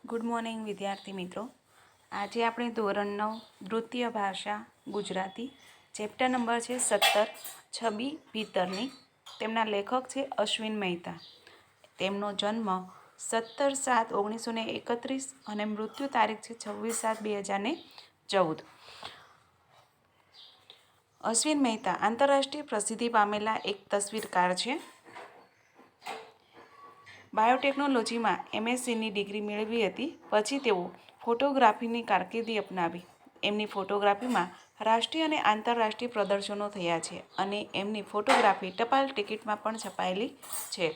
Good morning વિદ્યાર્થી મિત્રો। આજે આપણે ધોરણ 9 દ્વિતીય ભાષા ગુજરાતી ચેપ્ટર નંબર છે 17 છબી ભીતરની। તેમના લેખક છે અશ્વિન મહેતા। તેમનો જન્મ 17/7/1931 અને મૃત્યુ તારીખ છે 26/7/2014। અશ્વિન મહેતા આંતરરાષ્ટ્રીય પ્રસિદ્ધિ પામેલા એક તસવીરકાર છે। બાયોટેકનોલોજીમાં MScની ડિગ્રી મેળવી હતી। પછી તેઓ ફોટોગ્રાફીની કારકિર્દી અપનાવી। એમની ફોટોગ્રાફીમાં રાષ્ટ્રીય અને આંતરરાષ્ટ્રીય પ્રદર્શનો થયા છે અને એમની ફોટોગ્રાફી ટપાલ ટિકિટમાં પણ છપાયેલી છે।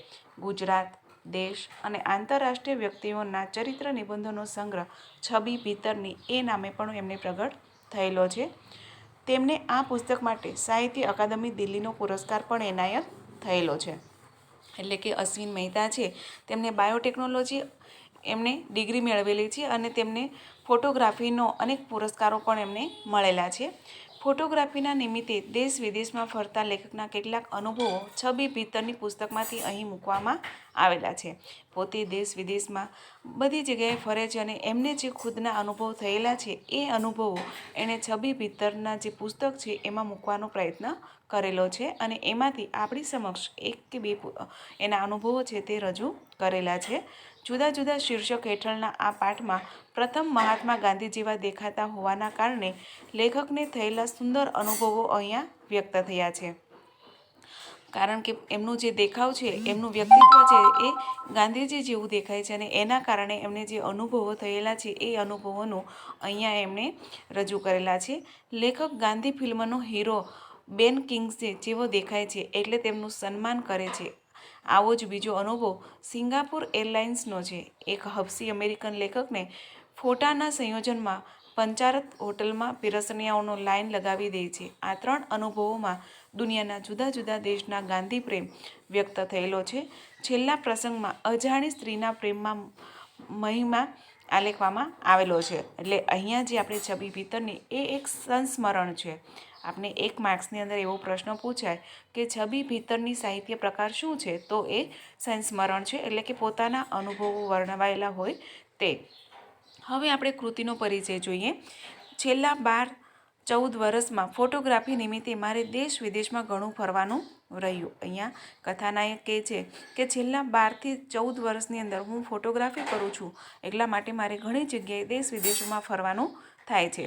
ગુજરાત, દેશ અને આંતરરાષ્ટ્રીય વ્યક્તિઓના ચરિત્ર નિબંધોનો સંગ્રહ છબી ભીતરની એ નામે પણ એમને પ્રગટ થયેલો છે। તેમને આ પુસ્તક માટે સાહિત્ય અકાદમી દિલ્હીનો પુરસ્કાર પણ એનાયત થયેલો છે। એટલે કે અશ્વિન મહેતા છે તેમને બાયોટેકનોલોજી એમને ડિગ્રી મેળવેલી છે અને તેમને ફોટોગ્રાફીનો અનેક પુરસ્કારો પણ એમને મળેલા છે। ફોટોગ્રાફીના નિમિત્તે દેશ વિદેશમાં ફરતા લેખકના કેટલાક અનુભવો છબી ભીતરની પુસ્તકમાંથી અહીં મૂકવામાં આવેલા છે। પોતે દેશ વિદેશમાં બધી જગ્યાએ ફરે છે અને એમને જે ખુદના અનુભવ થયેલા છે એ અનુભવો એણે છબી ભીતરના જે પુસ્તક છે એમાં મૂકવાનો પ્રયત્ન કરેલો છે અને એમાંથી આપણી સમક્ષ એક કે બે એના અનુભવો છે તે રજૂ કરેલા છે। જુદા જુદા શીર્ષક હેઠળના આ પાઠમાં પ્રથમ મહાત્મા ગાંધી જેવા દેખાતા હોવાના કારણે લેખકને થયેલા સુંદર અનુભવો અહીંયા વ્યક્ત થયા છે। કારણ કે એમનું જે દેખાવ છે, એમનું વ્યક્તિત્વ છે એ ગાંધીજી જેવું દેખાય છે અને એના કારણે એમને જે અનુભવો થયેલા છે એ અનુભવોનું અહીંયા એમણે રજૂ કરેલા છે। લેખક ગાંધી ફિલ્મનો હીરો બેન કિંગ્સે જેવો દેખાય છે એટલે તેમનું સન્માન કરે છે। આવો જ બીજો અનુભવ સિંગાપુર એરલાઇન્સનો છે। એક હબસી અમેરિકન લેખકને ફોટાના સંયોજનમાં પંચારત હોટલમાં પીરસણીયાઓનો લાઈન લગાવી દે છે। આ ત્રણ અનુભવોમાં દુનિયાના જુદા જુદા દેશના ગાંધી પ્રેમ વ્યક્ત થયેલો છે। છેલ્લા પ્રસંગમાં અજાણી સ્ત્રીના પ્રેમમાં મહિમા આલેખવામાં આવેલો છે। એટલે અહીંયા જે આપણે છબી ભીતરની એ એક સંસ્મરણ છે। આપણે એક માર્ક્સની અંદર એવો પ્રશ્ન પૂછાય કે છબી ભીતરની સાહિત્ય પ્રકાર શું છે, તો એ સંસ્મરણ છે, એટલે કે પોતાના અનુભવો વર્ણવાયેલા હોય તે। હવે આપણે કૃતિનો પરિચય જોઈએ। છેલ્લા 12-14 વર્ષમાં ફોટોગ્રાફી નિમિત્તે મારે દેશ વિદેશમાં ઘણું ફરવાનું રહ્યું। અહીંયા કથાનાયક કહે છે કે છેલ્લા 12 થી 14 વર્ષની અંદર હું ફોટોગ્રાફી કરું છું, એટલા માટે મારે ઘણી જગ્યાએ દેશ વિદેશોમાં ફરવાનું થાય છે।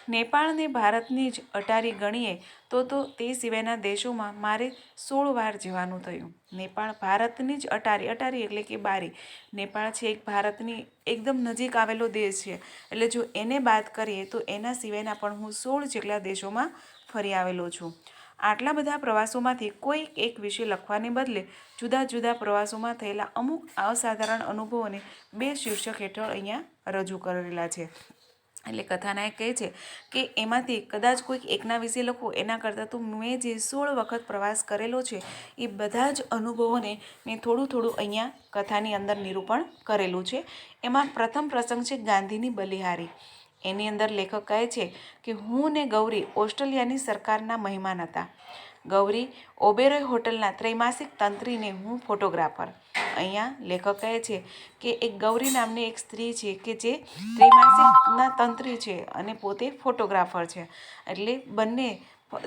નેપાળને ભારતની જ અટારી ગણીએ તો તે સિવાયના દેશોમાં મારે 16 વાર જવાનું થયું। નેપાળ ભારતની જ અટારી એટલે કે બારી, નેપાળ છે એક ભારતની એકદમ નજીક આવેલો દેશ છે, એટલે જો એને બાદ કરીએ તો એના સિવાયના પણ હું 16 જેટલા દેશોમાં ફરી આવેલો છું। આટલા બધા પ્રવાસોમાંથી કોઈ એક વિશે લખવાને બદલે જુદા જુદા પ્રવાસોમાં થયેલા અમુક અસાધારણ અનુભવોને 2 શીર્ષક હેઠળ અહીંયા રજૂ કરેલા છે। એટલે કથાનાયક કહે છે કે એમાંથી કદાચ કોઈક એકના વિશે લખો એના કરતાં તો મેં જે 16 વખત પ્રવાસ કરેલો છે એ બધા જ અનુભવોને મેં થોડું થોડું અહીંયા કથાની અંદર નિરૂપણ કરેલું છે। એમાં પ્રથમ પ્રસંગ છે ગાંધીની બલિહારી। એની અંદર લેખક કહે છે કે હું ને ગૌરી ઓસ્ટ્રેલિયાની સરકારના મહેમાન હતા। ગૌરી ઓબેરોય હોટલના ત્રૈમાસિક તંત્રીને હું ફોટોગ્રાફર। અહીંયા લેખક કહે છે કે એક ગૌરી નામની એક સ્ત્રી છે કે જે ત્રૈમાસિકના તંત્રી છે અને પોતે ફોટોગ્રાફર છે। એટલે બંને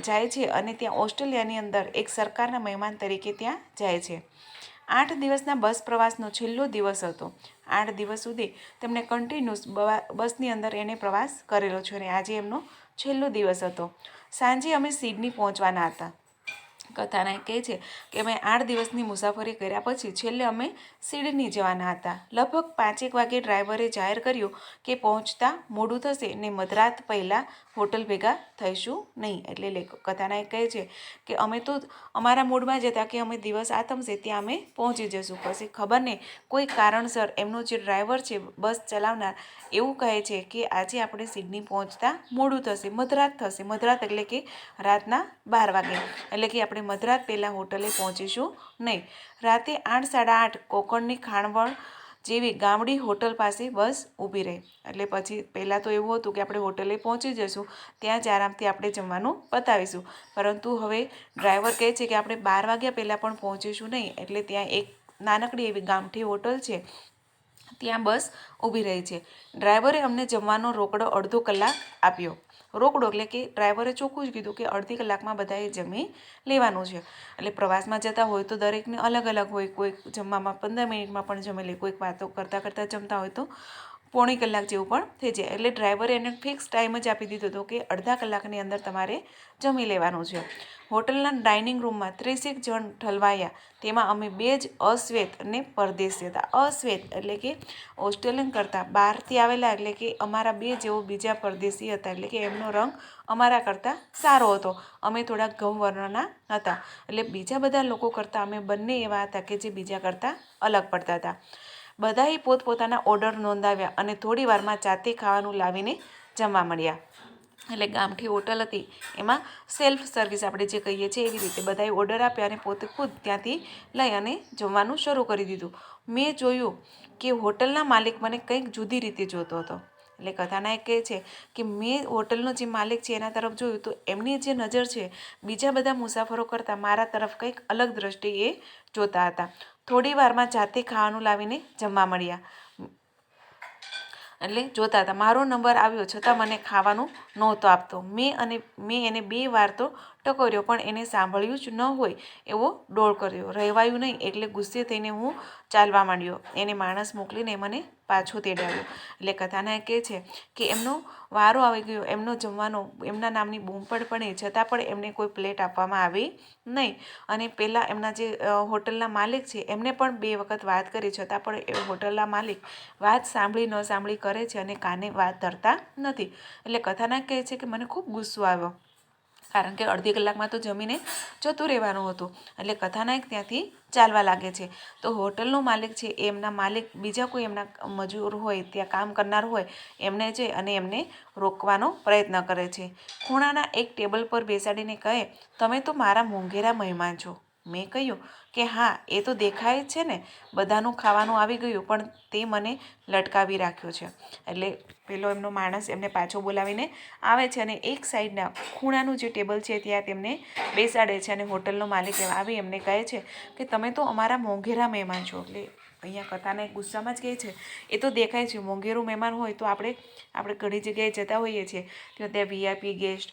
જાય છે અને ત્યાં ઓસ્ટ્રેલિયાની અંદર એક સરકારના મહેમાન તરીકે ત્યાં જાય છે। 8 દિવસના બસ પ્રવાસનો છેલ્લો દિવસ હતો। 8 દિવસ સુધી તેમણે કન્ટિન્યુઅસ બસની અંદર એને પ્રવાસ કરેલો છે અને આજે એમનો છેલ્લો દિવસ હતો। સાંજે અમે સિડની પહોંચવાના હતા। કથાનાયક કહે છે કે અમે 8 દિવસની મુસાફરી કર્યા પછી છેલ્લે અમે સિડની જવાના હતા। લગભગ 5 વાગે ડ્રાઈવરે જાહેર કર્યું કે પહોંચતા મોડું થશે ને મધરાત પહેલાં હોટલ ભેગા થઈશું નહીં। એટલે કથાનાયક કહે છે કે અમે તો અમારા મૂડમાં જ હતા કે અમે દિવસ આથમશે ત્યાં અમે પહોંચી જશું। પછી ખબર નહીં કોઈ કારણસર એમનો જે ડ્રાઈવર છે બસ ચલાવનાર એવું કહે છે કે આજે આપણે સિડની પહોંચતા મોડું થશે, મધરાત થશે। મધરાત એટલે કે રાતના 12 વાગે, એટલે કે આપણે મધરાત પહેલાં હોટલે પહોંચીશું નહીં। રાતે 8-8:30 કોકણની ખાણવળ જેવી ગામડી હોટલ પાસે બસ ઊભી રહી। એટલે પછી પહેલાં તો એવું હતું કે આપણે હોટલે પહોંચી જઈશું, ત્યાં જ આરામથી આપણે જમવાનું પતાવીશું, પરંતુ હવે ડ્રાઈવર કહે છે કે આપણે 12 વાગ્યા પહેલાં પણ પહોંચીશું નહીં। એટલે ત્યાં એક નાનકડી એવી ગામઠી હોટલ છે ત્યાં બસ ઊભી રહી છે. ડ્રાઈવરે અમને જમવાનો રોકડો અડધો કલાક આપ્યો. રોકડો એટલે કે ડ્રાઈવરે ચોખ્ખું જ કીધું કે અડધી કલાકમાં બધાએ જમી લેવાનું છે. એટલે પ્રવાસમાં જતા હોય તો દરેકને અલગ અલગ હોય, કોઈક જમવામાં 15 મિનિટમાં પણ જમી લે, કોઈક વાતો કરતાં કરતાં જમતા હોય તો પોણી કલાક જેવું પણ થઈ જાય. એટલે ડ્રાઈવરે એને ફિક્સ ટાઈમ જ આપી દીધો હતો કે અડધા કલાકની અંદર તમારે જમી લેવાનું છે. હોટલના ડાઇનિંગ રૂમમાં 30 જણ ઠલવાયા. તેમાં અમે 2 જ અશ્વેત અને પરદેશી હતા. અશ્વેત એટલે કે ઓસ્ટ્રેલિયન કરતાં બહારથી આવેલા, એટલે કે અમારા 2 જેવો બીજા પરદેશી હતા, એટલે કે એમનો રંગ અમારા કરતાં સારો હતો. અમે થોડા ઘઉં વર્ણના હતા, એટલે બીજા બધા લોકો કરતાં અમે બંને એવા હતા કે જે બીજા કરતાં અલગ પડતા હતા. બધાએ પોતપોતાના ઓર્ડર નોંધાવ્યા અને થોડી વારમાં જાતે ખાવાનું લાવીને જમવા મળ્યા. એટલે ગામઠી હોટલ હતી, એમાં સેલ્ફ સર્વિસ આપણે જે કહીએ છીએ એવી રીતે બધાએ ઓર્ડર આપ્યા અને પોતે ખુદ ત્યાંથી લઈ અને જમવાનું શરૂ કરી દીધું. મેં જોયું કે હોટલના માલિક મને કંઈક જુદી રીતે જોતો હતો. એટલે કથાનાયક કહે છે કે મેં હોટલનો જે માલિક છે એના તરફ જોયું તો એમની જે નજર છે બીજા બધા મુસાફરો કરતાં મારા તરફ કંઈક અલગ દ્રષ્ટિએ જોતા હતા. થોડી વારમાં જાતે ખાવાનું લાવીને જમવા મળ્યા, એટલે જોતા હતા. મારો નંબર આવ્યો છતાં મને ખાવાનું નહોતો આપતો. મેં એને 2 વાર તો ટકોર્યો પણ એને સાંભળ્યું જ ન હોય એવો ડોળ કર્યો. રહેવાયું નહીં એટલે ગુસ્સે થઈને હું ચાલવા માંડ્યો. એને માણસ મોકલીને મને પાછો તેડાવ્યો. એટલે કથાનાયક કહે છે કે એમનો વારો આવી ગયો, એમનો જમવાનો, એમના નામની બૂમ પડી છતાં પણ એમને કોઈ પ્લેટ આપવામાં આવી નહીં. અને પહેલાં એમના જે હોટલના માલિક છે એમને પણ 2 વખત વાત કરી છતાં પણ એ હોટલના માલિક વાત સાંભળી ન સાંભળી કરે છે અને કાને વાત ધરતા નથી. એટલે કથાનાયક કહે છે કે મને ખૂબ ગુસ્સો આવ્યો, કારણ કે અડધી કલાકમાં તો જમીને જતું રહેવાનું હતું. એટલે કથાનાયક ત્યાંથી ચાલવા લાગે છે. તો હોટલનો માલિક છે એમના માલિક બીજા કોઈ એમના મજૂર હોય, ત્યાં કામ કરનાર હોય, એમને જઈ અને એમને રોકવાનો પ્રયત્ન કરે છે. ખૂણાના એક ટેબલ પર બેસાડીને કહે, તમે તો મારા મોંઘેરા મહેમાન છો. મેં કહ્યું કે હા, એ તો દેખાય જ છે ને, બધાનું ખાવાનું આવી ગયું પણ તે મને લટકાવી રાખ્યો છે. એટલે પેલો એમનો માણસ એમને પાછો બોલાવીને આવે છે અને એક સાઈડના ખૂણાનું જે ટેબલ છે ત્યાં તેમને બેસાડે છે. અને હોટલનો માલિક આવી એમને કહે છે કે તમે તો અમારા મોંઘેરા મહેમાન છો. એટલે અહીંયા કથાને ગુસ્સામાં જ કહે છે, એ તો દેખાય છે, મોંઘેરું મહેમાન હોય તો આપણે ઘણી જગ્યાએ જતા હોઈએ છીએ ત્યાં VIP ગેસ્ટ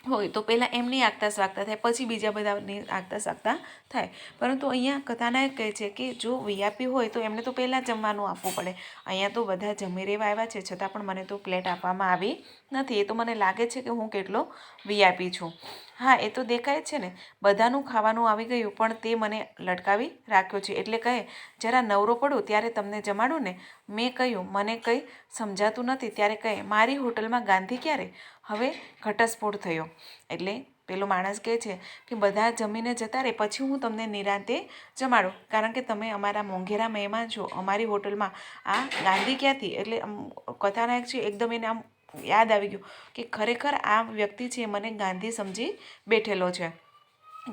હોય તો પહેલાં એમની આગતા સ્વાગતા થાય, પછી બીજા બધાની આગતા સ્વાગતા થાય. પરંતુ અહીંયા કથાનાયક કહે છે કે જો VIP હોય તો એમને તો પહેલાં જમવાનું આપવું પડે. અહીંયા તો બધા જમી રહેવા આવ્યા છે છતાં પણ મને તો પ્લેટ આપવામાં આવી નથી. એ તો મને લાગે છે કે હું કેટલો VIP છું. હા, એ તો દેખાય છે ને, બધાનું ખાવાનું આવી ગયું પણ તે મને લટકાવી રાખ્યો છે. એટલે કહે, જરા નવરો પડું ત્યારે તમને જમાડું ને. મેં કહ્યું મને કંઈ સમજાતું નથી. ત્યારે કહે, મારી હોટલમાં ગાંધી ક્યારે? હવે ઘટસ્ફોટ થયો. એટલે પેલો માણસ કહે છે કે બધા જમીને જતા રહે પછી હું તમને નિરાંતે જમાડું, કારણ કે તમે અમારા મોંઘેરા મહેમાન છો. અમારી હોટલમાં આ ગાંધી ક્યાંથી? એટલે કથાનાયક છે એકદમ એને આમ યાદ આવી ગયું કે ખરેખર આ વ્યક્તિ છે મને ગાંધી સમજી બેઠેલો છે.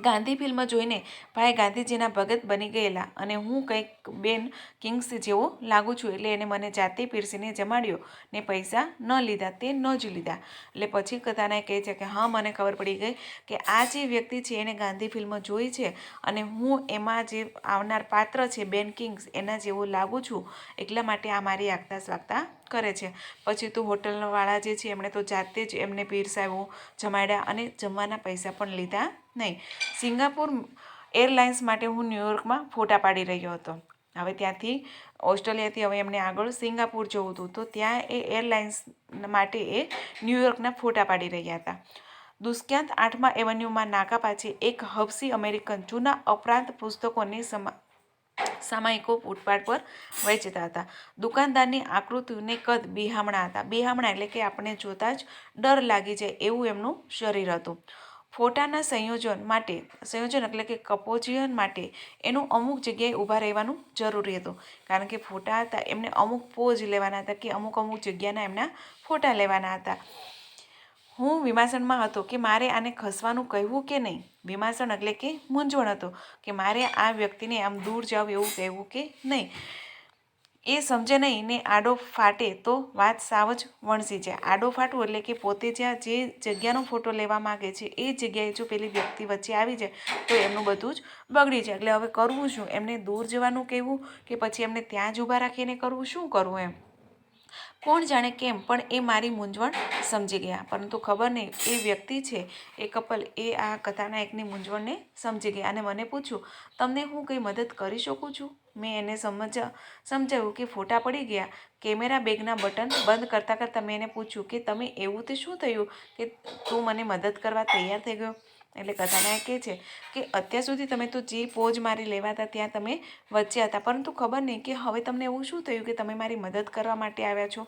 ગાંધી ફિલ્મ જોઈને ભાઈ ગાંધીજીના ભગત બની ગયેલા અને હું કંઈક બેન કિંગ્સ જેવો લાગુ છું. એટલે એને મને જાતે પીરસીને જમાડ્યો ને પૈસા ન લીધા, તે ન જ લીધા. એટલે પછી કથાનાયક કહે છે કે હા, મને ખબર પડી ગઈ કે આ જે વ્યક્તિ છે એને ગાંધી ફિલ્મ જોઈ છે અને હું એમાં જે આવનાર પાત્ર છે બેન કિંગ્સ એના જેવો લાગુ છું, એટલા માટે આ મારી આગતા સ્વાગતા કરે છે. પછી તો હોટલવાળા જે છે એમણે તો જાતે જ એમને પીરસાવ્યું, જમાડ્યા અને જમવાના પૈસા પણ લીધા નહીં. સિંગાપુર એરલાઇન્સ માટે હું ન્યૂયોર્કમાં ફોટા પાડી રહ્યો હતો. હવે ત્યાંથી ઓસ્ટ્રેલિયાથી હવે એમને આગળ સિંગાપુર જવું હતું, તો ત્યાં એ એરલાઇન્સ માટે એ ન્યૂયોર્કના ફોટા પાડી રહ્યા હતા. દુષ્યંત 8મા એવન્યુમાં નાકા પાસે એક હબસી અમેરિકન જૂના અપરાધ પુસ્તકોની સામાયિકો ફૂટપાથ પર વેચતા હતા. દુકાનદારની આકૃતિને કદ બિહામણા હતા. બિહામણા એટલે કે આપણે જોતાં જ ડર લાગી જાય એવું એમનું શરીર હતું. ફોટાના સંયોજન એટલે કે કમ્પોઝિશન માટે એનું અમુક જગ્યાએ ઊભા રહેવાનું જરૂરી હતું, કારણ કે ફોટા હતા એમને અમુક પોઝ લેવાના હતા કે અમુક જગ્યાના એમના ફોટા લેવાના હતા. હું વિમાસણમાં હતો કે મારે આને ખસવાનું કહેવું કે નહીં. વિમાસણ એટલે કે મૂંઝવણ હતો કે મારે આ વ્યક્તિને આમ દૂર જાવ એવું કહેવું કે નહીં. એ સમજે નહીં ને આડો ફાટે તો વાત સાવ જ વણસી જાય. આડો ફાટવું એટલે કે પોતે જ્યાં જે જગ્યાનો ફોટો લેવા માગે છે એ જગ્યાએ જો પેલી વ્યક્તિ વચ્ચે આવી જાય તો એમનું બધું જ બગડી જાય. એટલે હવે કરવું શું? એમને દૂર જવાનું કહેવું કે પછી એમને ત્યાં જ ઊભા રાખીને કરવું? શું કરવું એમ? કોણ જાણે કેમ પણ એ મારી મૂંઝવણ સમજી ગયા. પરંતુ ખબર નહીં એ વ્યક્તિ છે એ કપલ એ આ કથાનાયકની મૂંઝવણને સમજી ગયા અને મને પૂછ્યું, તમને હું કંઈ મદદ કરી શકું છું? મેં એને સમજાવ્યું કે ફોટા પડી ગયા. કેમેરા બેગના બટન બંધ કરતાં કરતાં મેં એને પૂછ્યું કે તમે એવું તે શું થયું કે તું મને મદદ કરવા તૈયાર થઈ ગયો? એટલે કથાનાયક કહે છે કે અત્યાર સુધી તમે તો જે પોઝ મારી લેવા હતા ત્યાં તમે વચ્ચે હતા, પરંતુ ખબર નહીં કે હવે તમને એવું શું થયું કે તમે મારી મદદ કરવા માટે આવ્યા છો?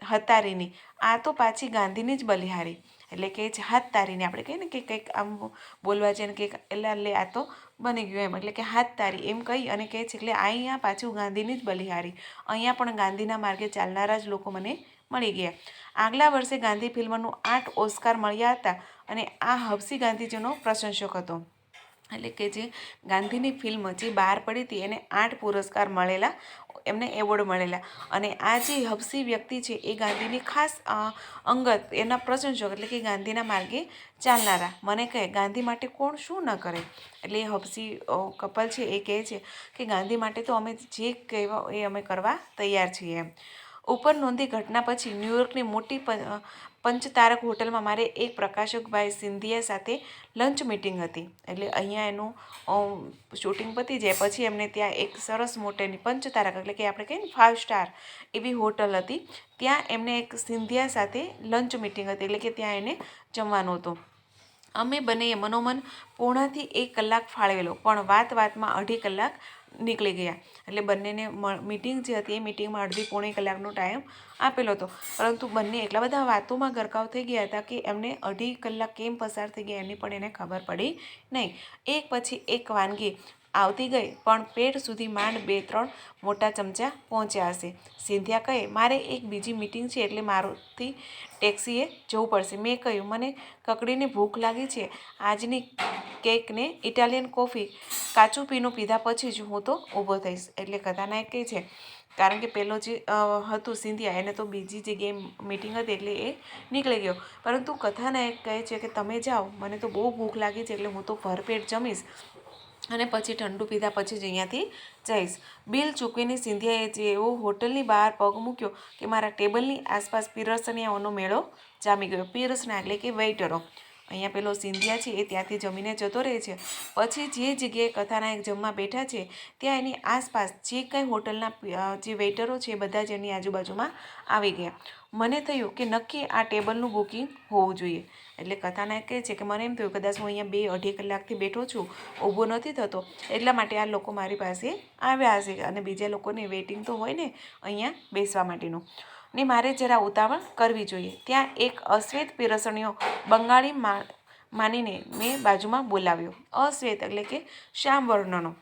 હતારીની આ તો પાછી ગાંધીની જ બલિહારી. એટલે કે હાથ તારીને આપણે કહીએ ને કે કંઈક આમ બોલવા જઈએ ને કંઈક એટલે આ તો બની ગયું એમ. એટલે કે હાથ તારી એમ કહી અને કહે છે એટલે અહીંયા પાછું ગાંધીની જ બલિહારી. અહીંયા પણ ગાંધીના માર્ગે ચાલનારા જ લોકો મને મળી ગયા. આગલા વર્ષે ગાંધી ફિલ્મનું 8 ઓસ્કાર મળ્યા હતા અને આ હબસી ગાંધીજીનો પ્રશંસક હતો. એટલે કે જે ગાંધીની ફિલ્મ જે બહાર પડી હતી એને 8 પુરસ્કાર મળેલા, એમને એવોર્ડ મળેલા. અને આ જે હબસી વ્યક્તિ છે એ ગાંધીની ખાસ અંગત એના પ્રશંસક એટલે કે ગાંધીના માર્ગે ચાલનારા. મને કહે ગાંધી માટે કોણ શું ન કરે? એટલે એ હબસી કપલ છે એ કહે છે કે ગાંધી માટે તો અમે જે કહેવા એ અમે કરવા તૈયાર છીએ એમ. ઉપર નોંધી ઘટના પછી ન્યૂયોર્કની મોટી પંચતારક હોટલમાં મારે એક પ્રકાશકભાઈ સિંધિયા સાથે લંચ મિટિંગ હતી. એટલે અહીંયા એનું શૂટિંગ પતી જાય પછી એમને ત્યાં એક સરસ મોટેની પંચતારક એટલે કે આપણે કહીએ ને 5 સ્ટાર એવી હોટલ હતી. ત્યાં એમને એક સિંધિયા સાથે લંચ મિટિંગ હતી એટલે કે ત્યાં એને જમવાનું હતું. અમે બંનેએ મનોમન પોણાથી 1 કલાક ફાળવેલો પણ વાતમાં 2.5 કલાક નીકળી ગયા. એટલે બંનેને મિટિંગ જે હતી એ મિટિંગમાં અડધી પોણી કલાકનો ટાઈમ આપેલો હતો, પરંતુ બંને એટલા બધા વાતોમાં ગરકાવ થઈ ગયા હતા કે એમને 2.5 કલાક કેમ પસાર થઈ ગયા એની પણ એને ખબર પડી નહીં. એક પછી એક વાનગી આવતી ગઈ પણ પેટ સુધી માંડ 2-3 મોટા ચમચા પહોંચ્યા હશે. સિંધિયા કહે મારે એક બીજી મિટિંગ છે એટલે મારુતિ ટેક્સીએ જવું પડશે. મેં કહ્યું મને કકડીને ભૂખ લાગી છે. આજની કેક ને ઇટાલિયન કોફી કાચું પીનું પીધા પછી જ હું તો ઊભો થઈશ. એટલે કથાનાયક કહે છે કારણ કે પેલો જે હતું સિંધિયા એને તો બીજી જગ્યાએ મિટિંગ હતી એટલે એ નીકળી ગયો. પરંતુ કથાનાયક કહે છે કે તમે જાઓ, મને તો બહુ ભૂખ લાગી છે એટલે હું તો ભરપેટ જમીશ અને પછી ઠંડુ પીધા પછી જ અહીંયાથી જઈશ. બિલ ચૂકવીને સિંધિયાએ જેવો હોટલની બહાર પગ મૂક્યો કે મારા ટેબલની આસપાસ પીરસણીયાઓનો મેળો જામી ગયો. પીરસના એટલે કે વેઇટરો. અહીંયા પેલો સિંધિયા છે એ ત્યાંથી જમીને જતો રહે છે. પછી જે જગ્યાએ કથાનાયક જમવા બેઠા છે ત્યાં એની આસપાસ જે કંઈ હોટલના જે વેઇટરો છે બધા જ એની આજુબાજુમાં આવી ગયા. મને થયું કે નક્કી આ ટેબલનું બુકિંગ હોવું જોઈએ. એટલે કથાનાયક કહે છે કે મને એમ થયું કદાચ હું અહીંયા 2-2.5 કલાકથી બેઠો છું, ઊભો નથી થતો, એટલા માટે આ લોકો મારી પાસે આવ્યા હશે અને બીજા લોકોને વેઇટિંગ તો હોય ને અહીંયા બેસવા માટેનું, ને મારે જરા ઉતાવળ કરવી જોઈએ. ત્યાં એક અશ્વેત પીરસણીયો બંગાળી માનીને મેં બાજુમાં બોલાવ્યો. અશ્વેત એટલે કે શ્યામ વર્ણનો.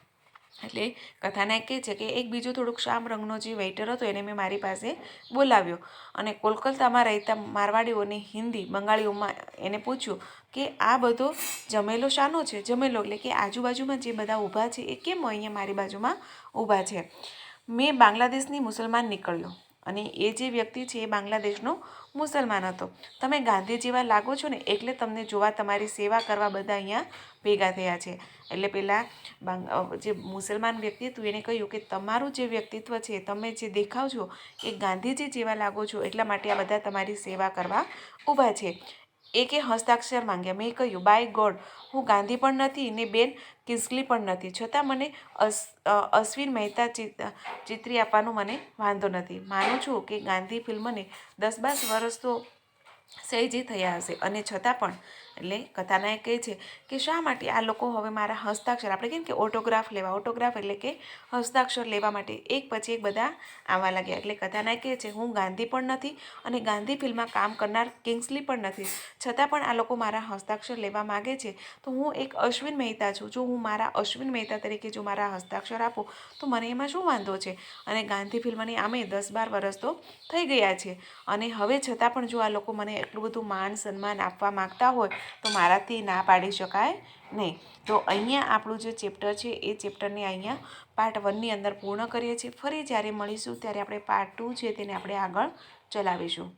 એટલે કથાનાયક કહે છે કે એક બીજો થોડોક શ્યામ રંગનો જે વેઇટર હતો એને મેં મારી પાસે બોલાવ્યો અને કોલકાતામાં રહેતા મારવાડીઓને હિન્દી બંગાળીઓમાં એને પૂછ્યું કે આ બધો જમેલો શાનો છે? જમેલો એટલે કે આજુબાજુમાં જે બધા ઊભા છે એ કેમ અહીંયા મારી બાજુમાં ઊભા છે? મેં બાંગ્લાદેશની મુસલમાન નીકળ્યો અને એ જે વ્યક્તિ છે એ બાંગ્લાદેશનો મુસલમાન હતો. તમે ગાંધી જેવા લાગો છો ને એટલે તમને જોવા તમારી સેવા કરવા બધા અહીંયા ભેગા થયા છે. એટલે પેલા જે મુસલમાન વ્યક્તિ હતું એને કહ્યું કે તમારું જે વ્યક્તિત્વ છે, તમે જે દેખાવ છો એ ગાંધીજી જેવા લાગો છો એટલા માટે આ બધા તમારી સેવા કરવા ઊભા છે. એકે હસ્તાક્ષર માંગ્યા. મેં કહ્યું બાય ગોડ, હું ગાંધી પણ નથી ને બેન કિંગસ્લી પણ નથી, છતાં મને અશ્વિન મહેતા ચિત્રી આપવાનો મને વાંધો નથી. માનું છું કે ગાંધી ફિલ્મને 10-12 વર્ષ તો સહેજે થયા હશે અને છતાં પણ. એટલે કથાનાયક કહે છે કે શા માટે આ લોકો હવે મારા હસ્તાક્ષર આપણે કહીએ કે ઓટોગ્રાફ લેવા, ઓટોગ્રાફ એટલે કે હસ્તાક્ષર લેવા માટે એક પછી એક બધા આવવા લાગ્યા. એટલે કથાનાયક કહે છે હું ગાંધી પણ નથી અને ગાંધી ફિલ્મમાં કામ કરનાર કિંગસ્લી પણ નથી, છતાં પણ આ લોકો મારા હસ્તાક્ષર લેવા માગે છે. તો હું એક અશ્વિન મહેતા છું, જો હું મારા અશ્વિન મહેતા તરીકે જો મારા હસ્તાક્ષર આપું તો મને એમાં શું વાંધો છે? અને ગાંધી ફિલ્મની આમે 10-12 વર્ષ તો થઈ ગયા છે અને હવે છતાં પણ જો આ લોકો મને એટલું બધું માન સન્માન આપવા માગતા હોય તો મારાથી ના પાડી શકાય નહીં. તો અહીંયા આપણું જે ચેપ્ટર છે એ ચેપ્ટરને અહીંયા પાર્ટ 1ની અંદર પૂર્ણ કરીએ છીએ. ફરી જ્યારે મળીશું ત્યારે આપણે પાર્ટ 2 છે તેને આપણે આગળ ચલાવીશું.